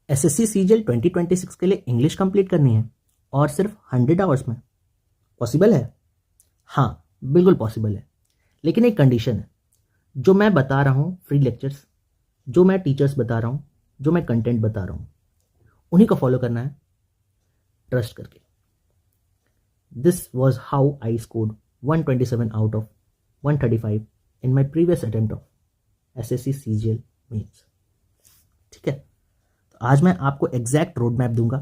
SSC CGL 2026 के लिए English complete करनी है और सिर्फ 100 आवर्स में। पॉसिबल है? हाँ, बिल्कुल पॉसिबल है, लेकिन एक कंडीशन है। जो मैं बता रहा हूँ फ्री लेक्चर्स, जो मैं टीचर्स बता रहा हूँ, जो मैं कंटेंट बता रहा हूँ, उन्हीं को फॉलो करना है ट्रस्ट करके। This was how I scored 127 out of 135 in my previous attempt of SSC CGL mains. ठीक है, तो आज मैं आपको एग्जैक्ट रोड मैप दूंगा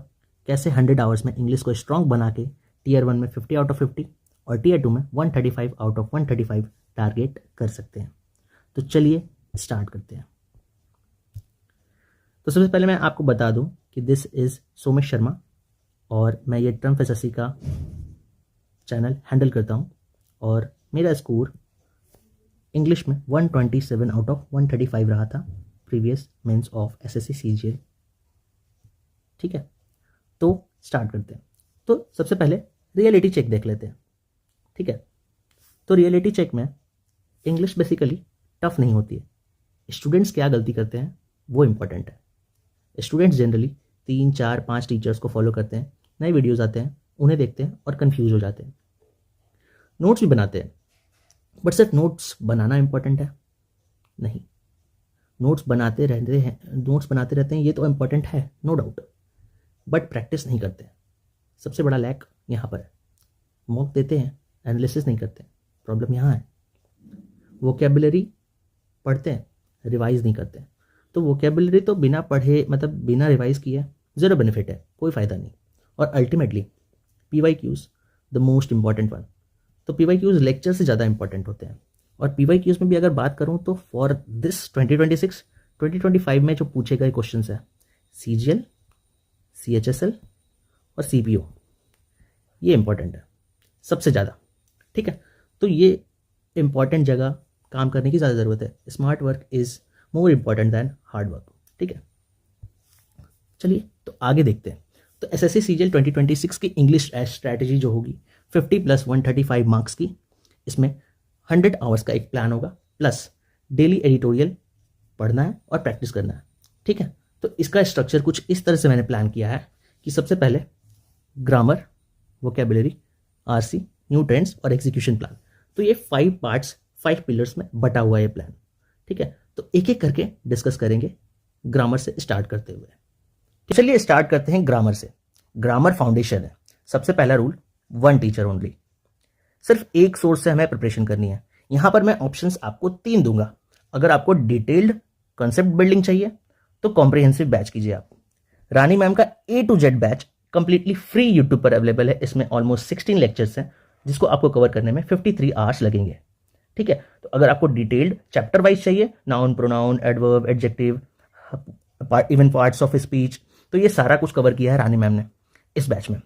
कैसे 100 आवर्स में इंग्लिश को स्ट्रॉन्ग बना के टीयर 1 में 50 आउट ऑफ 50 और टीयर 2 में 135 आउट ऑफ 135 टारगेट कर सकते हैं। तो चलिए स्टार्ट करते हैं। तो सबसे पहले मैं आपको बता दूं कि दिस इज़ सोमेश शर्मा और मैं ये ट्रम्प एसएससी का चैनल हैंडल करता हूं और मेरा स्कोर इंग्लिश में 127 आउट ऑफ 135 रहा था previous mains of SSC CGL. ठीक है, तो स्टार्ट करते हैं। तो सबसे पहले रियलिटी चेक देख लेते हैं। ठीक है, तो रियलिटी चेक में इंग्लिश बेसिकली टफ नहीं होती है। स्टूडेंट्स क्या गलती करते हैं वो इम्पोर्टेंट है। स्टूडेंट्स जनरली 3, 4, 5 टीचर्स को फॉलो करते हैं, नए वीडियोस आते हैं, उन्हें देखते हैं और कंफ्यूज हो जाते हैं। नोट्स भी बनाते हैं, बट सिर्फ नोट्स बनाना इम्पोर्टेंट है? नहीं, नोट्स बनाते रहते हैं ये तो इम्पोर्टेंट है, नो डाउट, बट प्रैक्टिस नहीं करते। सबसे बड़ा लैक यहाँ पर है। मॉक देते हैं, एनालिसिस नहीं करते। प्रॉब्लम यहाँ है। वोकैबुलरी पढ़ते हैं, रिवाइज नहीं करते। तो वोकैबुलरी तो बिना पढ़े मतलब बिना रिवाइज किए ज़ीरो बेनिफिट है, कोई फ़ायदा नहीं। और ultimately PYQs the most important one. तो PYQs लेक्चर से ज़्यादा इंपॉर्टेंट होते हैं। और PYQs में भी अगर बात करूँ तो फॉर दिस 2026-2025 में जो पूछे गए क्वेश्चन है CGL, CHSL और CPO, ये इंपॉर्टेंट है सबसे ज़्यादा। ठीक है, तो ये इंपॉर्टेंट जगह काम करने की ज़्यादा ज़रूरत है। Smart work is more important than hard work. ठीक है, चलिए तो आगे देखते हैं। तो एसएससी सीजीएल 2026 की इंग्लिश स्ट्रैटेजी जो होगी 50 + 135 मार्क्स की, इसमें 100 आवर्स का एक प्लान होगा, प्लस डेली एडिटोरियल पढ़ना है और प्रैक्टिस करना है। ठीक है, तो इसका स्ट्रक्चर कुछ इस तरह से मैंने प्लान किया है कि सबसे पहले grammar, vocabulary, RC, new trends और एग्जीक्यूशन प्लान। तो ये 5 पार्ट्स, 5 पिलर्स में बटा हुआ है ये प्लान। ठीक है, तो एक एक करके डिस्कस करेंगे ग्रामर से स्टार्ट करते हुए। तो चलिए स्टार्ट करते हैं ग्रामर से। ग्रामर फाउंडेशन है। सबसे पहला रूल, 1 टीचर ओनली। सिर्फ एक सोर्स से हमें प्रिपरेशन करनी है। यहां पर मैं ऑप्शंस आपको 3 दूंगा। अगर आपको डिटेल्ड कॉन्सेप्ट बिल्डिंग चाहिए तो कॉम्प्रिहेंसिव बैच कीजिए आप। रानी मैम का A to Z batch completely free YouTube पर अवेलेबल है। इसमें ऑलमोस्ट 16 लेक्चर्स हैं जिसको आपको कवर करने में 53 आवर्स लगेंगे। ठीक है, तो अगर आपको डिटेल्ड चैप्टर वाइज चाहिए, noun, pronoun, adverb, adjective, even parts of speech, तो ये सारा कुछ कवर किया है रानी मैम ने इस बैच में।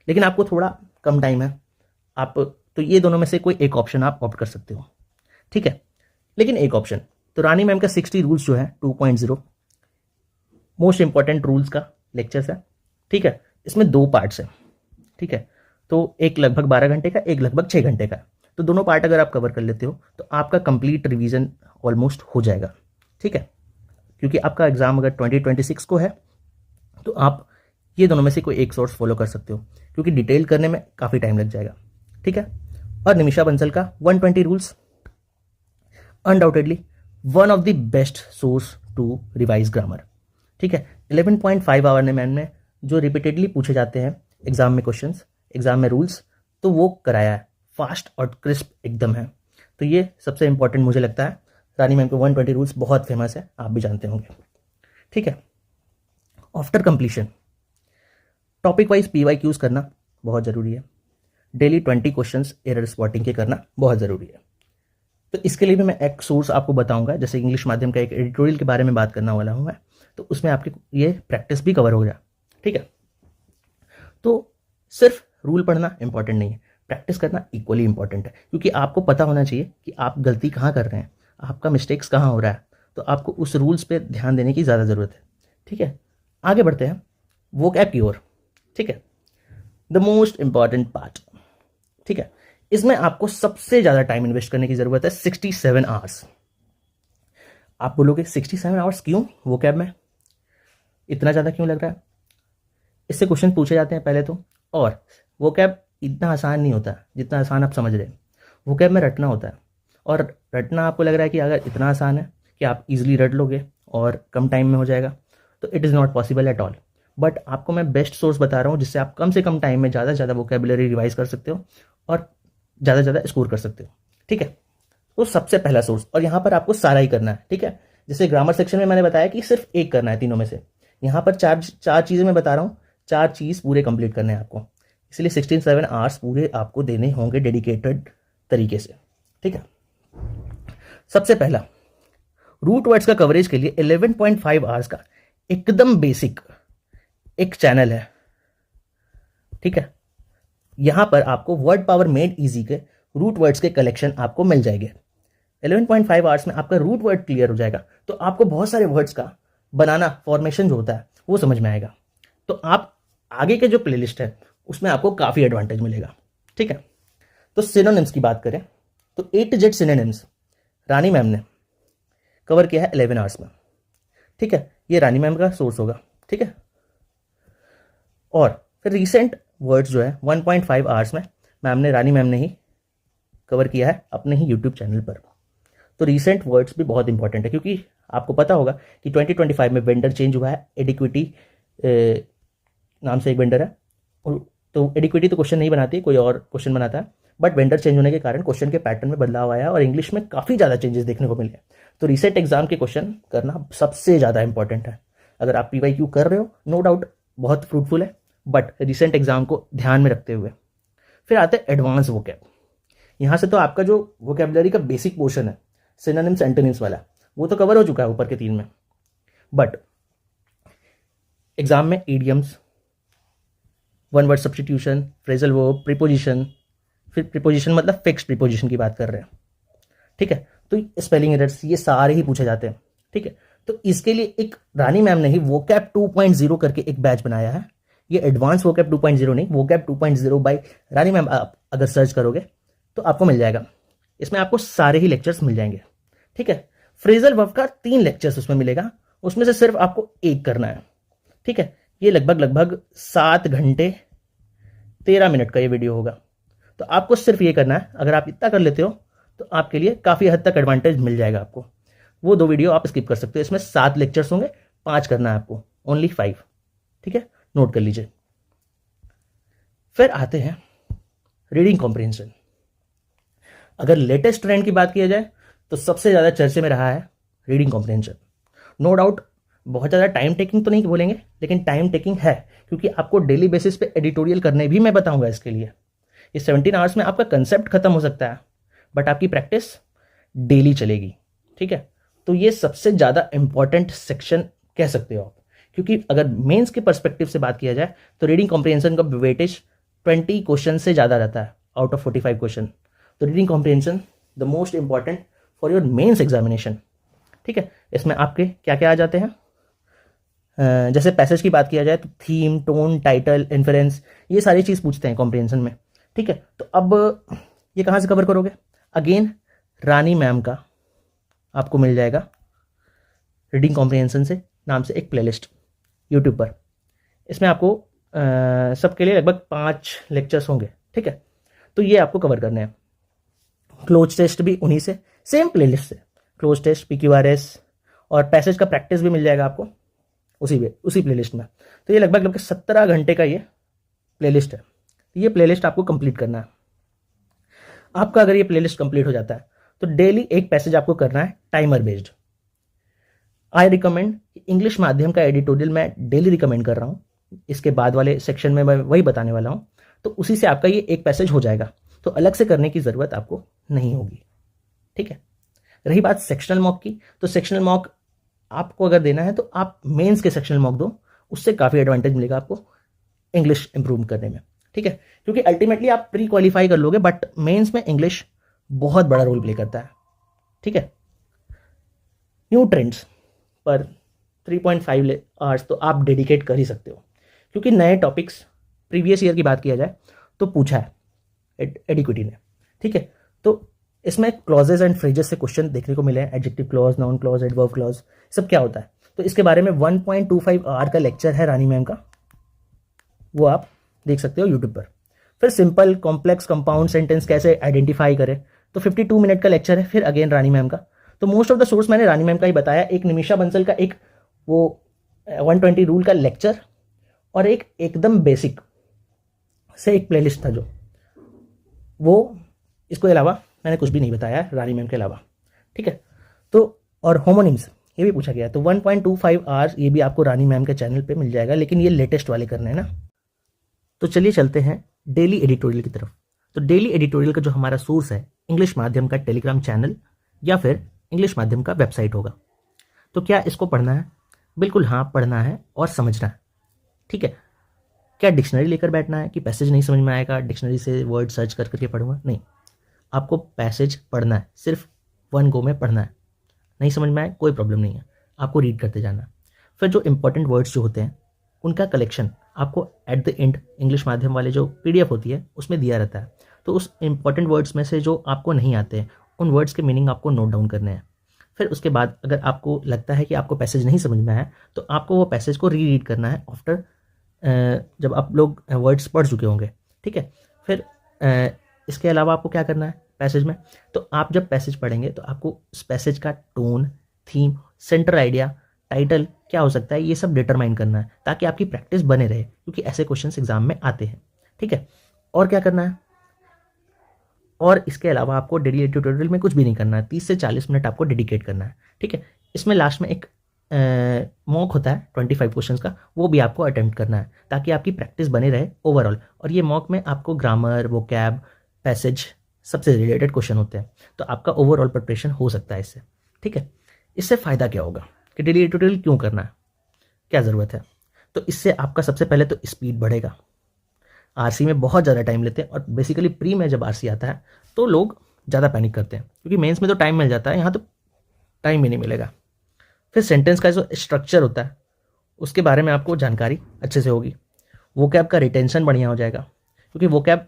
लेकिन आपको थोड़ा कम टाइम है, आप तो ये दोनों में से कोई एक ऑप्शन आप ऑप्ट कर सकते हो। ठीक है, लेकिन एक ऑप्शन तो रानी मैम का 60 रूल्स जो है 2.0 मोस्ट इंपॉर्टेंट रूल्स का लेक्चर्स है। ठीक है, इसमें 2 पार्ट्स है। ठीक है, तो एक लगभग 12 घंटे का, एक लगभग 6 घंटे का। तो दोनों पार्ट अगर आप कवर कर लेते हो तो आपका कंप्लीट रिवीजन ऑलमोस्ट हो जाएगा। ठीक है, क्योंकि आपका एग्जाम अगर 2026 को है तो आप ये दोनों में से कोई एक सोर्स फॉलो कर सकते हो, क्योंकि डिटेल करने में काफ़ी टाइम लग जाएगा। ठीक है, और निमिषा बंसल का 120 rules undoubtedly one of the best source to revise grammar. ठीक है, 11.5 आवर ने मैंने जो रिपीटेडली पूछे जाते हैं एग्जाम में क्वेश्चंस, एग्जाम में रूल्स, तो वो कराया है, फास्ट और क्रिस्प एकदम है। तो ये सबसे इंपॉर्टेंट मुझे लगता है। रानी मैम के 120 रूल्स बहुत फेमस है, आप भी जानते होंगे। ठीक है, after completion topic wise PYQs करना बहुत ज़रूरी है। डेली 20 क्वेश्चंस एरर स्पॉटिंग के करना बहुत ज़रूरी है। तो इसके लिए भी मैं एक सोर्स आपको बताऊंगा, जैसे इंग्लिश माध्यम का एक एडिटोरियल के बारे में बात करना वाला हूँ मैं, तो उसमें आपकी ये प्रैक्टिस भी कवर हो जाए। ठीक है, तो सिर्फ रूल पढ़ना इंपॉर्टेंट नहीं है, प्रैक्टिस करना इक्वली इंपॉर्टेंट है, क्योंकि आपको पता होना चाहिए कि आप गलती कहाँ कर रहे हैं, आपका मिस्टेक्स कहाँ हो रहा है। तो आपको उस रूल्स पे ध्यान देने की ज़्यादा ज़रूरत है। ठीक है, आगे बढ़ते हैं वोकैब की ओर। ठीक है, द मोस्ट इंपॉर्टेंट पार्ट। ठीक है, इसमें आपको सबसे ज़्यादा टाइम इन्वेस्ट करने की ज़रूरत है, 67 आवर्स। आप बोलोगे 67 आवर्स क्यों वोकैब में? इतना ज़्यादा क्यों लग रहा है? इससे क्वेश्चन पूछे जाते हैं पहले तो, और वोकैब इतना आसान नहीं होता जितना आसान आप समझ रहे हैं। वोकैब में रटना होता है, और रटना आपको लग रहा है कि अगर इतना आसान है कि आप इजीली रट लोगे और कम टाइम में हो जाएगा, तो it is not possible at all. But आपको मैं बेस्ट सोर्स बता रहा हूँ जिससे आप कम से कम टाइम में ज़्यादा से ज़्यादा वोकैबुलरी रिवाइज कर सकते हो और ज़्यादा से ज़्यादा स्कोर कर सकते हो। ठीक है, तो सबसे पहला सोर्स, और यहाँ पर आपको सारा ही करना है। ठीक है, जैसे ग्रामर सेक्शन में मैंने बताया कि सिर्फ एक करना है तीनों में से, यहाँ पर चार चीज़ें मैं बता रहा हूँ, 4 चीज़ पूरे कंप्लीट करने हैं आपको, इसलिए 16-7 आवर्स पूरे आपको देने होंगे डेडिकेटेड तरीके से। ठीक है, सबसे पहला रूट वर्ड्स का कवरेज के लिए 11.5 आवर्स का एकदम बेसिक एक चैनल है। ठीक है, यहां पर आपको वर्ड पावर मेड इजी के रूट वर्ड्स के कलेक्शन आपको मिल जाएंगे। 11.5 आवर्स में आपका रूट वर्ड क्लियर हो जाएगा, तो आपको बहुत सारे वर्ड्स का बनाना, फॉर्मेशन जो होता है वो समझ में आएगा। तो आप आगे के जो प्लेलिस्ट है उसमें आपको काफ़ी एडवांटेज मिलेगा। ठीक है, तो सिनोनिम्स की बात करें तो A to Z synonyms Rani ma'am ने कवर किया है 11 आवर्स में। ठीक है, ये रानी मैम का सोर्स होगा। ठीक है, और फिर रीसेंट वर्ड्स जो है 1.5 आवर्स में रानी मैम ने ही कवर किया है अपने ही यूट्यूब चैनल पर। तो रीसेंट वर्ड्स भी बहुत इंपॉर्टेंट है, क्योंकि आपको पता होगा कि 2025 में वेंडर चेंज हुआ है। एडिक्विटी नाम से एक वेंडर है, तो एडिक्विटी तो क्वेश्चन नहीं बनाती, कोई और क्वेश्चन बनाता है, बट वेंडर चेंज होने के कारण क्वेश्चन के पैटर्न में बदलाव आया और इंग्लिश में काफ़ी ज़्यादा चेंजेस देखने को मिले। तो रीसेंट एग्जाम के क्वेश्चन करना सबसे ज़्यादा इंपॉर्टेंट है। अगर आप PYQ कर रहे हो, नो डाउट बहुत फ्रूटफुल है, बट रिसेंट एग्जाम को ध्यान में रखते हुए। फिर आते हैं एडवांस वोकैब। यहाँ से तो आपका जो वोकैबुलरी का बेसिक पोर्शन है, सिनोनिम्स एंटोनिम्स वाला, वो तो कवर हो चुका है ऊपर के 3 में, बट एग्जाम में idioms, one word substitution, phrasal verb, preposition, फिर प्रीपोजिशन मतलब फिक्स्ड प्रीपोजिशन की बात कर रहे हैं। ठीक है, तो स्पेलिंग एरर्स ये सारे ही पूछे जाते हैं। ठीक है, तो इसके लिए एक रानी मैम ने ही वोकैब 2.0 करके एक बैच बनाया है। ये एडवांस वोकैब 2.0 नहीं, वोकैब 2.0 बाय रानी मैम आप अगर सर्च करोगे तो आपको मिल जाएगा। इसमें आपको सारे ही लेक्चर्स मिल जाएंगे। ठीक है, फ्रेजल वर्ब का 3 लेक्चर्स उसमें मिलेगा, उसमें से सिर्फ आपको एक करना है। ठीक है, ये लगभग 7 घंटे 13 मिनट का ये वीडियो होगा, तो आपको सिर्फ ये करना है। अगर आप इतना कर लेते हो तो आपके लिए काफ़ी हद तक एडवांटेज मिल जाएगा आपको। वो 2 वीडियो आप स्किप कर सकते हो, इसमें 7 लेक्चर्स होंगे, 5 करना है आपको, ओनली 5। ठीक है, नोट कर लीजिए। फिर आते हैं रीडिंग कॉम्प्रिहेंशन। अगर लेटेस्ट ट्रेंड की बात किया जाए तो सबसे ज़्यादा चर्चे में रहा है रीडिंग कॉम्प्रिहेंशन। नो डाउट बहुत ज़्यादा टाइम टेकिंग तो नहीं बोलेंगे, लेकिन टाइम टेकिंग है, क्योंकि आपको डेली बेसिस पे एडिटोरियल करने भी मैं बताऊंगा इसके लिए। ये 17 आवर्स में आपका कंसेप्ट खत्म हो सकता है, बट आपकी प्रैक्टिस डेली चलेगी। ठीक है, तो ये सबसे ज़्यादा इंपॉर्टेंट सेक्शन कह सकते हो आप, क्योंकि अगर मेंस के पर्सपेक्टिव से बात किया जाए तो रीडिंग कॉम्प्रिहेंशन का वेटेज 20 क्वेश्चन से ज़्यादा रहता है आउट ऑफ 45 क्वेश्चन। तो reading comprehension the most important for your mains examination. ठीक है, इसमें आपके क्या क्या आ जाते हैं, जैसे पैसेज की बात किया जाए तो थीम, टोन, टाइटल, इन्फरेंस, ये सारी चीज़ पूछते हैं कॉम्प्रिहेंशन में। ठीक है, तो अब ये कहाँ से कवर करोगे? अगेन रानी मैम का आपको मिल जाएगा रीडिंग कॉम्प्रिहेंशन से नाम से एक प्लेलिस्ट यूट्यूब पर। इसमें आपको सबके लिए लगभग 5 लेक्चर्स होंगे। ठीक है, तो ये आपको कवर करने हैं। क्लोज टेस्ट भी उन्हीं से, सेम प्लेलिस्ट से, क्लोज टेस्ट, PQRS और पैसेज का प्रैक्टिस भी मिल जाएगा आपको उसी प्लेलिस्ट में। तो ये लगभग 17 घंटे का ये प्लेलिस्ट है। ये प्लेलिस्ट आपको कंप्लीट करना है। आपका अगर ये प्लेलिस्ट कंप्लीट हो जाता है तो डेली एक पैसेज आपको करना है, timer based. I recommend, English माध्यम का एडिटोरियल मैं डेली रिकमेंड कर रहा हूँ, इसके बाद वाले सेक्शन में मैं वही बताने वाला हूँ। तो उसी से आपका ये एक पैसेज हो जाएगा, तो अलग से करने की ज़रूरत आपको नहीं होगी। ठीक है, रही बात सेक्शनल मॉक की, तो सेक्शनल मॉक आपको अगर देना है तो आप मेंस के सेक्शनल मॉक दो, उससे काफ़ी एडवांटेज मिलेगा आपको इंग्लिश इंप्रूव करने में। ठीक है, क्योंकि अल्टीमेटली आप प्री क्वालिफाई कर लोगे, बट मेंस में इंग्लिश बहुत बड़ा रोल प्ले करता है। ठीक है, न्यू ट्रेंड्स पर 3.5 आवर्स तो आप डेडिकेट कर ही सकते हो, क्योंकि नए टॉपिक्स प्रीवियस ईयर की बात किया जाए तो पूछा है एडिक्विटी ने। ठीक है, तो इसमें क्लॉजेज एंड फ्रेजेस से क्वेश्चन देखने को मिले हैं, adjective clause, noun clause, adverb clause, सब क्या होता है। तो इसके बारे में 1.25 आवर का लेक्चर है रानी मैम का, वो आप देख सकते हो यूट्यूब पर। फिर सिंपल कॉम्प्लेक्स कंपाउंड सेंटेंस कैसे आइडेंटिफाई करें, तो 52 मिनट का लेक्चर है, फिर अगेन रानी मैम का। तो मोस्ट ऑफ द सोर्स मैंने रानी मैम का ही बताया। एक निमिषा बंसल का एक वो 120 रूल का लेक्चर, और एक एकदम बेसिक से एक प्लेलिस्ट था जो वो, इसको अलावा मैंने कुछ भी नहीं बताया रानी मैम के अलावा, ठीक है। तो और होमोनिम्स ये भी पूछा गया, तो 1.25 आवर्स ये भी आपको रानी मैम के चैनल पे मिल जाएगा, लेकिन ये लेटेस्ट वाले करने हैं ना। तो चलिए चलते हैं डेली एडिटोरियल की तरफ। तो डेली एडिटोरियल का जो हमारा सोर्स है इंग्लिश माध्यम का टेलीग्राम चैनल या फिर इंग्लिश माध्यम का वेबसाइट होगा। तो क्या इसको पढ़ना है? बिल्कुल हाँ, पढ़ना है और समझना है, ठीक है। क्या डिक्शनरी लेकर बैठना है कि पैसेज नहीं समझ में आएगा डिक्शनरी से वर्ड सर्च कर करके पढ़ूंगा? नहीं, आपको पैसेज पढ़ना है, सिर्फ वन गो में पढ़ना है। नहीं समझ में आए कोई प्रॉब्लम नहीं है, आपको रीड करते जाना है। फिर जो इंपॉर्टेंट वर्ड्स जो होते हैं उनका कलेक्शन आपको एट द एंड इंग्लिश माध्यम वाले जो PDF होती है उसमें दिया रहता है। तो उस इंपॉर्टेंट वर्ड्स में से जो आपको नहीं आते हैं उन वर्ड्स के मीनिंग आपको नोट डाउन करने हैं। फिर उसके बाद अगर आपको लगता है कि आपको पैसेज नहीं समझ में आया तो आपको वो पैसेज को रीड करना है आफ्टर जब आप लोग वर्ड्स पढ़ चुके होंगे, ठीक है। फिर इसके अलावा आपको क्या करना है पैसेज में, तो आप जब पैसेज पढ़ेंगे तो आपको उस पैसेज का tone, theme, centre idea, title क्या हो सकता है ये सब डिटरमाइन करना है, ताकि आपकी प्रैक्टिस बने रहे, क्योंकि ऐसे क्वेश्चंस एग्जाम में आते हैं, ठीक है। और क्या करना है, और इसके अलावा आपको डेली ट्यूटोरियल में कुछ भी नहीं करना है, 30 से 40 मिनट आपको डेडिकेट करना है, ठीक है। इसमें लास्ट में एक मॉक होता है 25 क्वेश्चंस का, वो भी आपको अटेम्प्ट करना है ताकि आपकी प्रैक्टिस बने रहे ओवरऑल। और ये मॉक में आपको ग्रामर, वोकैब, पैसेज सबसे रिलेटेड क्वेश्चन होते हैं, तो आपका ओवरऑल प्रिपरेशन हो सकता है इससे, ठीक है। इससे फ़ायदा क्या होगा कि डेली ट्यूटोरियल क्यों करना है, क्या ज़रूरत है, तो इससे आपका सबसे पहले तो स्पीड बढ़ेगा। RC में बहुत ज़्यादा टाइम लेते हैं, और बेसिकली प्री में जब RC आता है तो लोग ज़्यादा पैनिक करते हैं, क्योंकि मेंस में तो टाइम मिल जाता है, यहाँ तो टाइम ही नहीं मिलेगा। फिर सेंटेंस का जो स्ट्रक्चर होता है उसके बारे में आपको जानकारी अच्छे से होगी। वोकैब का रिटेंशन बढ़िया हो जाएगा, क्योंकि वोकैब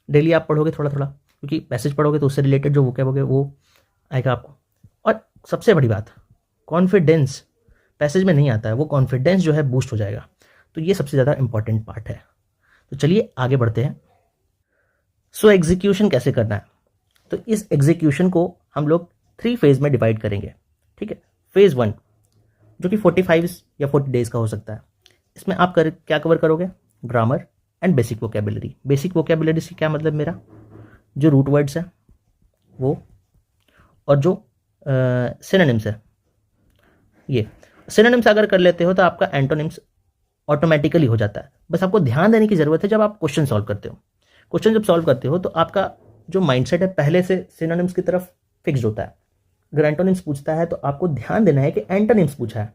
डेली आप पढ़ोगे थोड़ा थोड़ा, क्योंकि पैसेज पढ़ोगे तो उससे रिलेटेड जो वोकैब होगा वो आएगा आपको। और सबसे बड़ी बात, कॉन्फिडेंस पैसेज में नहीं आता है, वो कॉन्फिडेंस जो है बूस्ट हो जाएगा। तो ये सबसे ज़्यादा इंपॉर्टेंट पार्ट है। तो चलिए आगे बढ़ते हैं। सो एग्जीक्यूशन कैसे करना है, तो इस एग्जीक्यूशन को हम लोग 3 फेज में डिवाइड करेंगे, ठीक है। फेज 1 जो कि 45 या 40 डेज का हो सकता है, इसमें आप क्या कवर करोगे, grammar and basic vocabulary. Basic vocabulary से क्या मतलब, मेरा जो रूट वर्ड्स है वो, और जो सिनोनिम्स है ये। सिनोनिम्स अगर कर लेते हो तो आपका एंटोनिम्स ऑटोमेटिकली हो जाता है। बस आपको ध्यान देने की ज़रूरत है जब आप क्वेश्चन सॉल्व करते हो। क्वेश्चन जब सॉल्व करते हो तो आपका जो माइंडसेट है पहले से सिनोनिम्स की तरफ फिक्स्ड होता है। अगर एंटोनिम्स पूछता है तो आपको ध्यान देना है कि एंटोनिम्स पूछा है,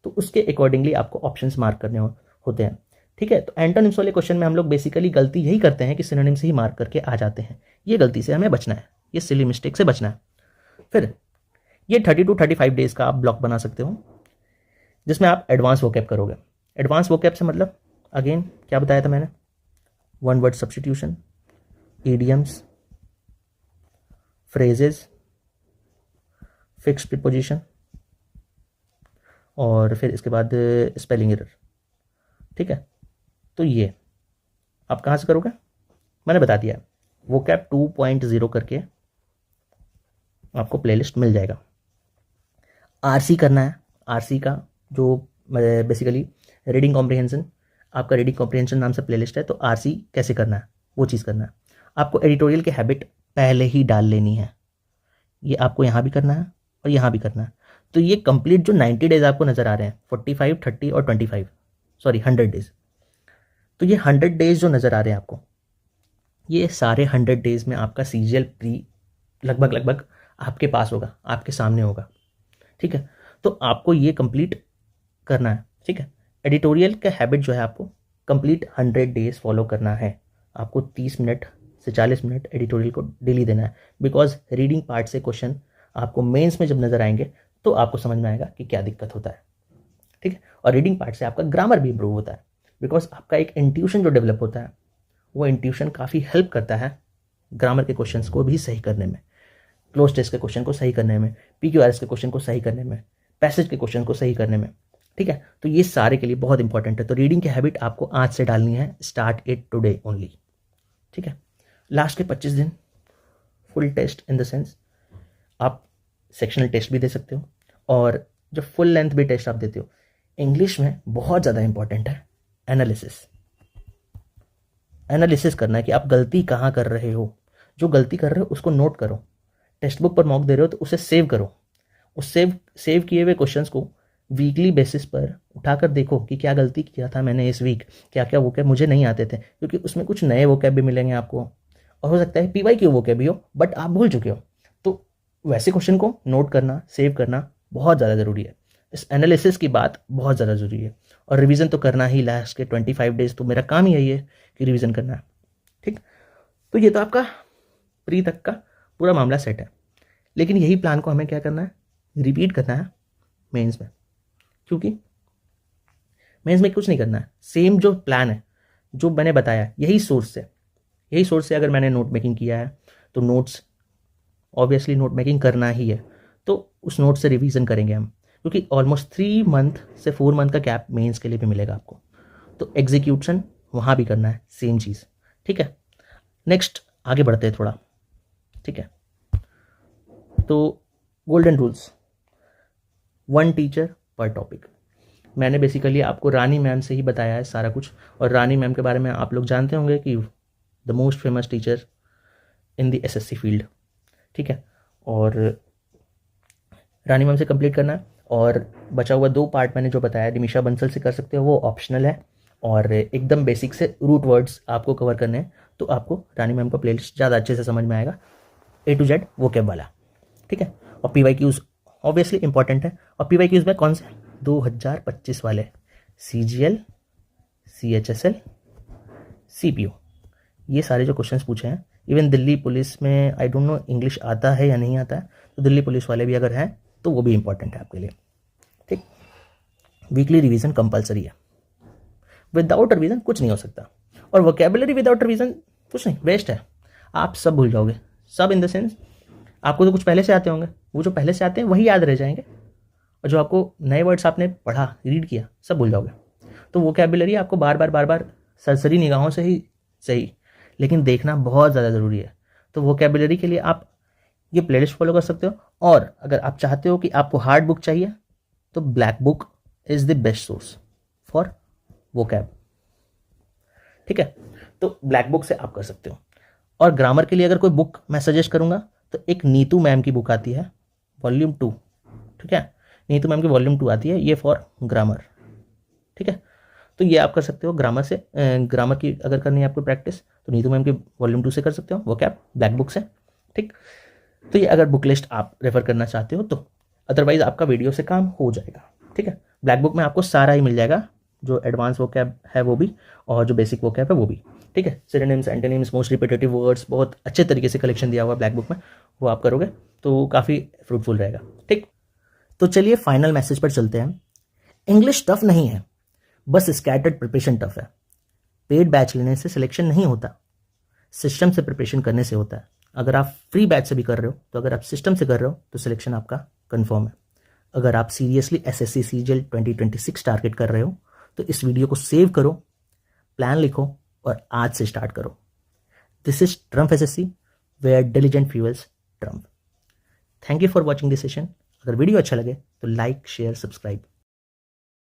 तो उसके अकॉर्डिंगली आपको ऑप्शंस मार्क करने होते हैं, ठीक है। तो एंटोनिम्स वाले क्वेश्चन में हम लोग बेसिकली गलती यही करते हैं कि सिनोनिम्स ही मार्क करके आ जाते हैं। ये गलती से हमें बचना है, ये सिली मिस्टेक से बचना है। फिर ये 30 to 35 डेज का आप ब्लॉक बना सकते हो, जिसमें आप एडवांस वोकैब करोगे। एडवांस वोकैब से मतलब अगेन क्या बताया था मैंने, one word substitution, idioms, phrases, fixed preposition, और फिर इसके बाद स्पेलिंग एरर, ठीक है। तो ये आप कहाँ से करोगे, मैंने बता दिया, वोकैब 2.0 करके आपको प्लेलिस्ट मिल जाएगा। RC करना है, RC का जो बेसिकली रीडिंग कॉम्प्रिहेंशन, आपका रीडिंग कॉम्प्रिहेंशन नाम से प्लेलिस्ट है, तो RC कैसे करना है वो चीज़ करना है। आपको एडिटोरियल की हैबिट पहले ही डाल लेनी है, ये आपको यहाँ भी करना है और यहाँ भी करना है। तो ये कंप्लीट जो 90 डेज आपको नज़र आ रहे हैं, 45, 30 और 25, सॉरी 100 डेज, तो ये 100 डेज जो नज़र आ रहे हैं आपको, ये सारे 100 डेज में आपका CGL प्री लगभग आपके पास होगा, आपके सामने होगा, ठीक है। तो आपको ये कंप्लीट करना है, ठीक है। एडिटोरियल का हैबिट जो है आपको कंप्लीट 100 डेज फॉलो करना है। आपको 30 मिनट से 40 मिनट एडिटोरियल को डेली देना है, बिकॉज रीडिंग पार्ट से क्वेश्चन आपको मेंस में जब नज़र आएंगे तो आपको समझ में आएगा कि क्या दिक्कत होता है, ठीक है। और रीडिंग पार्ट से आपका ग्रामर भी इंप्रूव होता है, बिकॉज आपका एक इंट्यूशन जो डेवलप होता है, वो इंट्यूशन काफ़ी हेल्प करता है ग्रामर के क्वेश्चंस को भी सही करने में, क्लोज टेस्ट के क्वेश्चन को सही करने में, PQRS के क्वेश्चन को सही करने में, पैसेज के क्वेश्चन को सही करने में, ठीक है। तो ये सारे के लिए बहुत इंपॉर्टेंट है। तो रीडिंग की हैबिट आपको आज से डालनी है, स्टार्ट इट टुडे ओनली, ठीक है। लास्ट के 25 दिन full test in the sense आप सेक्शनल टेस्ट भी दे सकते हो और जो फुल लेंथ भी टेस्ट आप देते हो। इंग्लिश में बहुत ज़्यादा इंपॉर्टेंट है एनालिसिस करना है कि आप गलती कहाँ कर रहे हो। जो गलती कर रहे हो उसको नोट करो। टेक्स्ट बुक पर मॉक दे रहे हो तो उसे सेव करो। उस सेव किए हुए क्वेश्चंस को वीकली बेसिस पर उठाकर देखो कि क्या गलती किया था मैंने इस वीक, क्या क्या वोकैब मुझे नहीं आते थे, क्योंकि उसमें कुछ नए वोकैब भी मिलेंगे आपको और हो सकता है PYQ वोकैब भी हो बट आप भूल चुके हो। तो वैसे क्वेश्चन को नोट करना, सेव करना बहुत ज़्यादा ज़रूरी है। इस एनालिसिस की बात बहुत ज़्यादा ज़रूरी है और रिवीजन तो करना ही। लास्ट के 25 डेज तो मेरा काम ही यही है कि रिवीजन करना है, ठीक। तो ये तो आपका प्री तक का पूरा मामला सेट है, लेकिन यही प्लान को हमें क्या करना है, रिपीट करना है मेंस में, क्योंकि मेंस में कुछ नहीं करना है। सेम जो प्लान है जो मैंने बताया यही सोर्स से अगर मैंने नोट मेकिंग किया है तो नोट्स ऑब्वियसली नोट मेकिंग करना ही है। तो उस नोट से रिवीजन करेंगे हम, क्योंकि ऑलमोस्ट 3 मंथ से 4 मंथ का गैप मेंस के लिए भी मिलेगा आपको। तो एग्जीक्यूशन वहाँ भी करना है, सेम चीज़, ठीक है। नेक्स्ट आगे बढ़ते हैं थोड़ा, ठीक है। तो गोल्डन रूल्स, 1 टीचर पर टॉपिक। मैंने बेसिकली आपको रानी मैम से ही बताया है सारा कुछ, और रानी मैम के बारे में आप लोग जानते होंगे कि the most famous teacher in the SSC field, ठीक है। और रानी मैम से कंप्लीट करना है और बचा हुआ 2 पार्ट मैंने जो बताया निमिषा बंसल से कर सकते हो, वो ऑप्शनल है। और एकदम बेसिक से रूट वर्ड्स आपको कवर करने हैं, तो आपको रानी मैम का प्लेलिस्ट ज़्यादा अच्छे से समझ में आएगा, A to Z वोकैब वाला, ठीक है। और PYQs ऑब्वियसली इंपॉर्टेंट है। और PYQs में कौन से 2025 वाले, CGL, CHSL, CPO, ये सारे जो क्वेश्चंस पूछे हैं। इवन दिल्ली पुलिस में आई डोंट नो इंग्लिश आता है या नहीं आता है, तो दिल्ली पुलिस वाले भी अगर हैं तो वो भी इंपॉर्टेंट है आपके लिए, ठीक। वीकली रिवीजन कंपलसरी है, विदाउट रिवीजन कुछ नहीं हो सकता। और वोकैबुलरी विदाउट रिवीजन कुछ नहीं, वेस्ट है। आप सब भूल जाओगे, सब इन द सेंस आपको तो कुछ पहले से आते होंगे, वो जो पहले से आते हैं वही याद रह जाएंगे, और जो आपको नए वर्ड्स आपने पढ़ा, रीड किया, सब भूल जाओगे। तो वोकैबुलरी आपको बार बार सरसरी निगाहों से ही सही, लेकिन देखना बहुत ज़्यादा ज़रूरी है। तो वोकैबुलरी के लिए आप ये प्लेलिस्ट फॉलो कर सकते हो। और अगर आप चाहते हो कि आपको हार्ड बुक चाहिए तो black book is the best source for vocab, ठीक है। तो ब्लैक बुक से आप कर सकते हो। और ग्रामर के लिए अगर कोई बुक मैं सजेस्ट करूंगा तो एक नीतू मैम की बुक आती है वॉल्यूम 2, ठीक है। नीतू मैम की वॉल्यूम 2 आती है, ये फॉर ग्रामर, ठीक है। तो ये आप कर सकते हो ग्रामर से। ग्रामर की अगर करनी है आपको प्रैक्टिस तो नीतू मैम की वॉल्यूम 2 से कर सकते हो, वोकैब ब्लैक बुक से, ठीक। तो ये अगर बुक लिस्ट आप रेफर करना चाहते हो तो, अदरवाइज आपका वीडियो से काम हो जाएगा, ठीक है। ब्लैक बुक में आपको सारा ही मिल जाएगा, जो एडवांस वोकैब है वो भी और जो बेसिक वोकैब है वो भी, ठीक है। Synonyms, antonyms, most repetitive words, बहुत अच्छे तरीके से कलेक्शन दिया हुआ ब्लैक बुक में, वो आप करोगे तो काफ़ी फ्रूटफुल रहेगा, ठीक। तो चलिए फाइनल मैसेज पर चलते हैं। इंग्लिश टफ नहीं है, बस स्कैटर्ड प्रिपरेशन टफ है। पेड बैच लेने से सिलेक्शन नहीं होता, सिस्टम से प्रिपरेशन करने से होता है। अगर आप फ्री बैच से भी कर रहे हो, तो अगर आप सिस्टम से कर रहे हो तो सिलेक्शन आपका कंफर्म है। अगर आप सीरियसली SSC CGL 2026 टारगेट कर रहे हो तो इस वीडियो को सेव करो, प्लान लिखो और आज से स्टार्ट करो। This is triumph SSC, where diligent fuels triumph. Thank you for watching this session. अगर वीडियो अच्छा लगे तो लाइक, शेयर, सब्सक्राइब